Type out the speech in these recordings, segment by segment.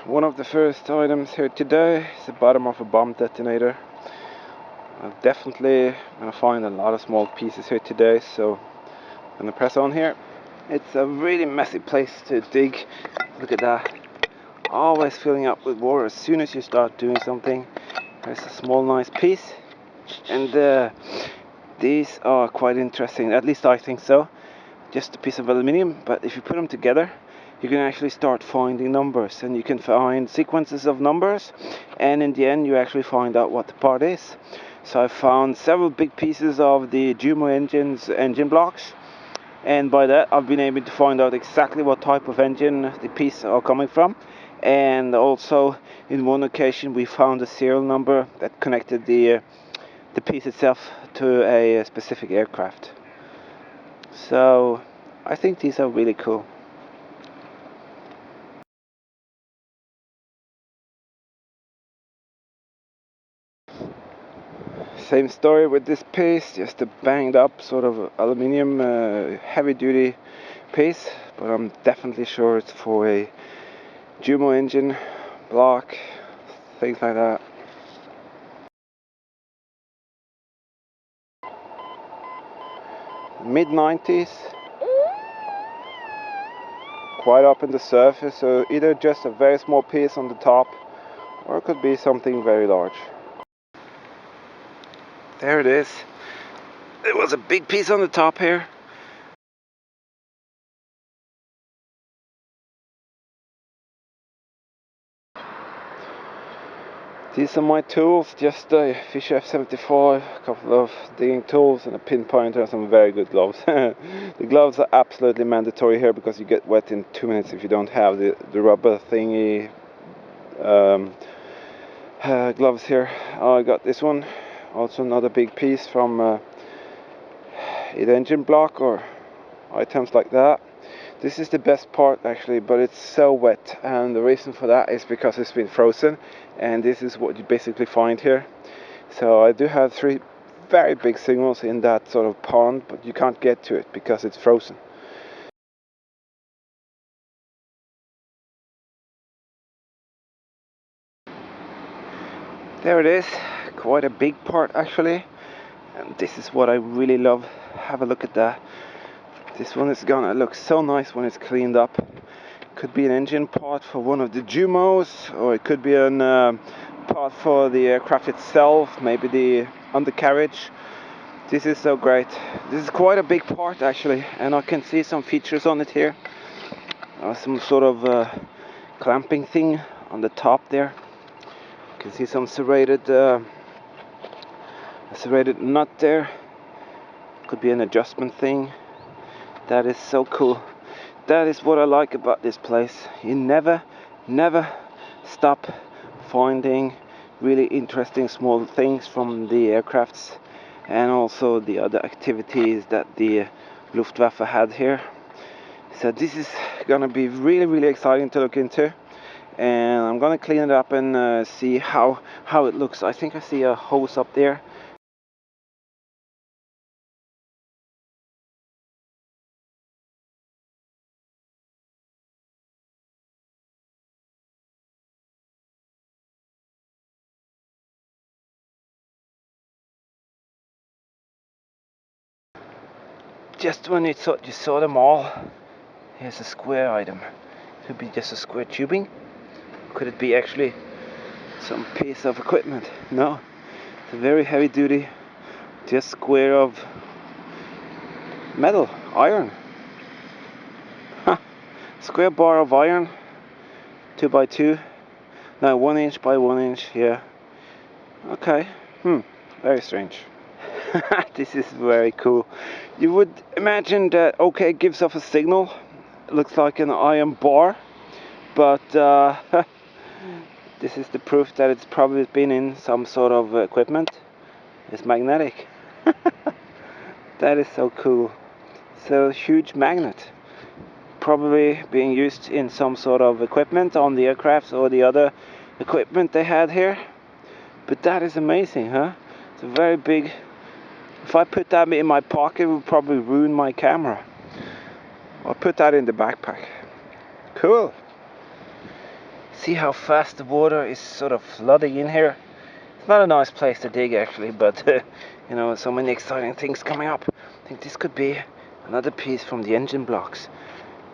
One of the first items here today is the bottom of a bomb detonator. I'm definitely going to find a lot of small pieces here today, so I'm going to press on here. It's a really messy place to dig. Look at that. Always filling up with water as soon as you start doing something. There's a small nice piece, and these are quite interesting, at least I think so. Just a piece of aluminium, but if you put them together you can actually start finding numbers, and you can find sequences of numbers, and in the end you actually find out what the part is. So I found several big pieces of the Jumo engine's engine blocks, and by that I've been able to find out exactly what type of engine the pieces are coming from. And also in one occasion we found a serial number that connected the piece itself to a specific aircraft. So I think these are really cool. Same story with this piece, just a banged up sort of aluminium heavy duty piece, but I'm definitely sure it's for a Jumo engine block, things like that. Mid 90s, quite up in the surface, so either just a very small piece on the top or it could be something very large. There it is. There was a big piece on the top here. These are my tools, just a Fish F75, a couple of digging tools and a pinpointer and some very good gloves. The gloves are absolutely mandatory here because you get wet in 2 minutes if you don't have the rubber thingy gloves here. I got this one, also another big piece from either engine block or items like that. This is the best part actually, but it's so wet, and the reason for that is because it's been frozen, and this is what you basically find here. So I do have 3 very big signals in that sort of pond, but you can't get to it because it's frozen. There it is, quite a big part actually, and this is what I really love. Have a look at that. This one is gonna look so nice when it's cleaned up. Could be an engine part for one of the Jumos, or it could be an part for the aircraft itself, maybe the undercarriage. This is so great. This is quite a big part actually, and I can see some features on it here. Some sort of clamping thing on the top there. You can see some serrated nut there. Could be an adjustment thing. That is so cool. That is what I like about this place. You never stop finding really interesting small things from the aircrafts, and also the other activities that the Luftwaffe had here. So this is gonna be really exciting to look into, and I'm gonna clean it up and see how it looks. I think I see a hose up there. Just when you thought you saw them all, here's a square item. Could be just a square tubing. Could it be actually some piece of equipment? No, it's a very heavy duty, just square of metal, iron. Square bar of iron, 2x2. No, 1 inch by 1 inch. Yeah. Okay. Very strange. This is very cool. You would imagine that OK gives off a signal. It looks like an iron bar, but this is the proof that it's probably been in some sort of equipment. It's magnetic. That is so cool. So huge magnet, probably being used in some sort of equipment on the aircraft or the other equipment they had here. But that is amazing, huh? It's a very big. If I put that in my pocket, it would probably ruin my camera. I'll put that in the backpack. Cool. See how fast the water is sort of flooding in here. It's not a nice place to dig actually, but you know, so many exciting things coming up. I think this could be another piece from the engine blocks.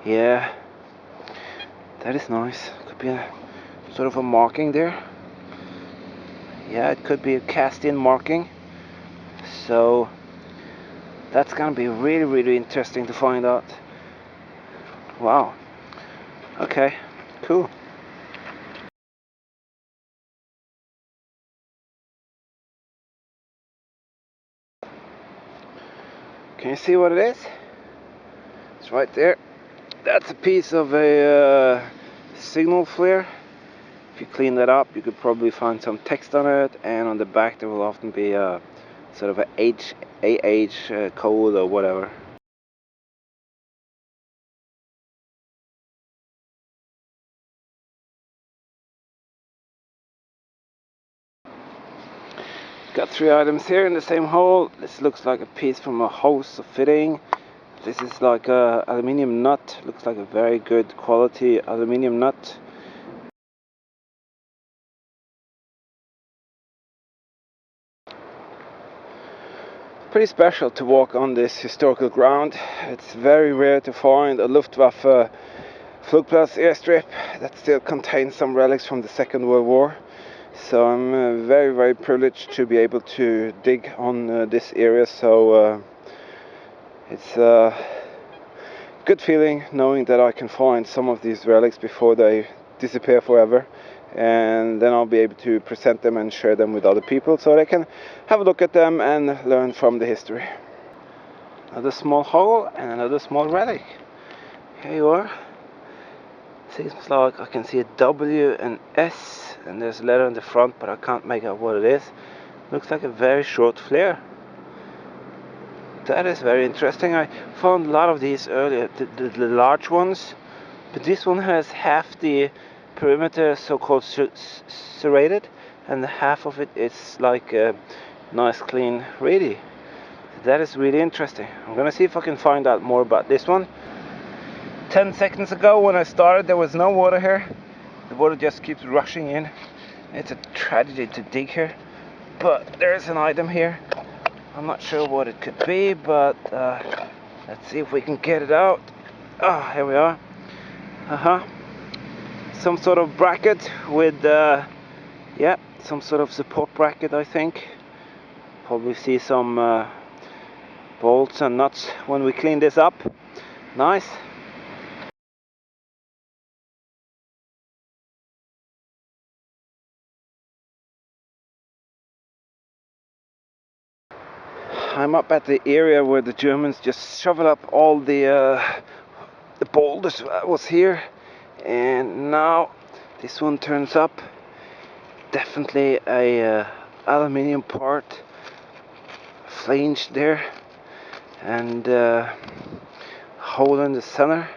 Yeah, that is nice. Could be a sort of a marking there. Yeah, it could be a cast-in marking. So that's gonna be really interesting to find out. Wow. Okay, cool. Can you see what it is? It's right there. That's a piece of a signal flare. If you clean that up, you could probably find some text on it, and on the back there will often be a sort of a AH code or whatever. Got 3 items here in the same hole. This looks like a piece from a hose or fitting. This is like a aluminium nut. Looks like a very good quality aluminium nut. Pretty special to walk on this historical ground. It's very rare to find a Luftwaffe Flugplatz airstrip that still contains some relics from the Second World War. So I'm very privileged to be able to dig on this area. So it's a good feeling knowing that I can find some of these relics before they disappear forever, and then I'll be able to present them and share them with other people so they can have a look at them and learn from the history. Another small hole and another small relic. Here you are. Seems like I can see a W and S, and there's a letter in the front, but I can't make out what it is. Looks like a very short flare. That is very interesting. I found a lot of these earlier, the large ones, but this one has half the perimeter so-called serrated, and half of it is like a nice clean radii. That is really interesting. I'm gonna see if I can find out more about this one. 10 seconds ago when I started there was no water here. The water just keeps rushing in. It's a tragedy to dig here, but there's an item here. I'm not sure what it could be, but let's see if we can get it out. Ah, here we are. Some sort of bracket with yeah, some sort of support bracket, I think. Probably see some bolts and nuts when we clean this up. Nice. I'm up at the area where the Germans just shoveled up all the boulders that was here, and now this one turns up. Definitely a aluminium part, flanged there, and hole in the center.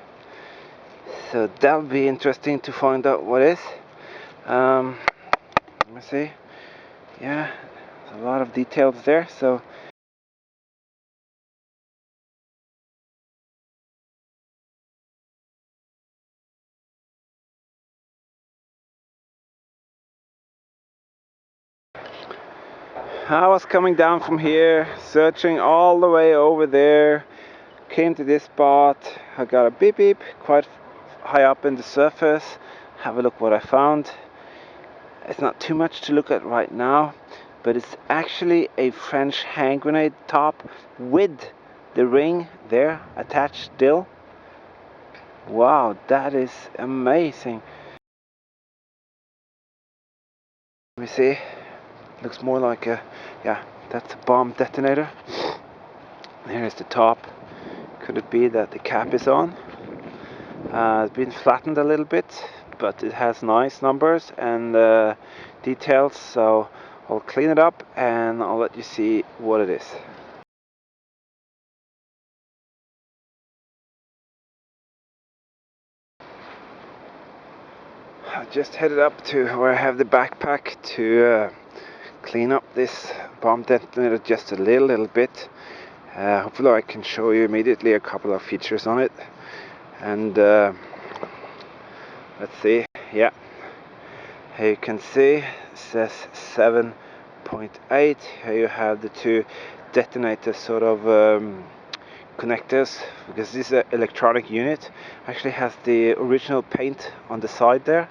So that'll be interesting to find out what is. Let me see. Yeah, there's a lot of details there. So I was coming down from here, searching all the way over there, came to this spot. I got a beep beep quite high up in the surface. Have a look what I found. It's not too much to look at right now, but it's actually a French hand grenade top with the ring there attached still. Wow, that is amazing. Let me see. Looks more like a, yeah, that's a bomb detonator. Here's the top. Could it be that the cap is on? It's been flattened a little bit, but it has nice numbers and details, so I'll clean it up and I'll let you see what it is. I just headed up to where I have the backpack to clean up this bomb detonator just a little bit. Hopefully I can show you immediately a couple of features on it, and let's see. Yeah, Here you can see it says 7.8. Here you have the two detonator sort of connectors, because this electronic unit actually has the original paint on the side there,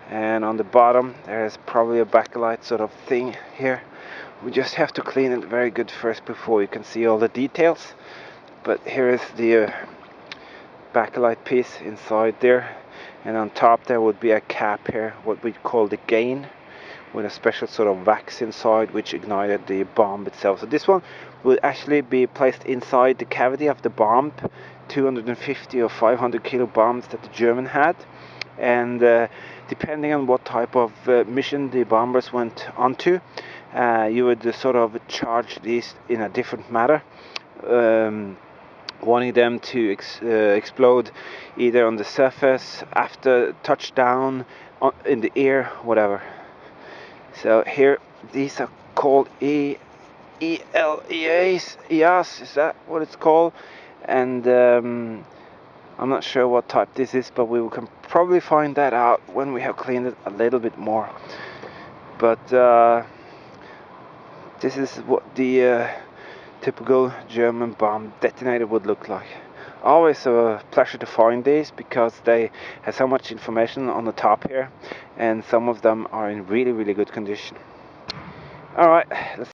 and on the bottom there is probably a backlight sort of thing here. We just have to clean it very good first before you can see all the details. But here is the backlight piece inside there, and on top there would be a cap here, what we call the gain, with a special sort of wax inside which ignited the bomb itself. So this one will actually be placed inside the cavity of the bomb, 250 or 500 kilo bombs that the German had, and depending on what type of mission the bombers went onto, you would sort of charge these in a different manner, wanting them to explode either on the surface, after touchdown, in the air, whatever. So here these are called ELEAs, is that what it's called? And I'm not sure what type this is, but we can probably find that out when we have cleaned it a little bit more. But this is what the typical German bomb detonator would look like. Always a pleasure to find these, because they have so much information on the top here, and some of them are in really good condition. Alright, let's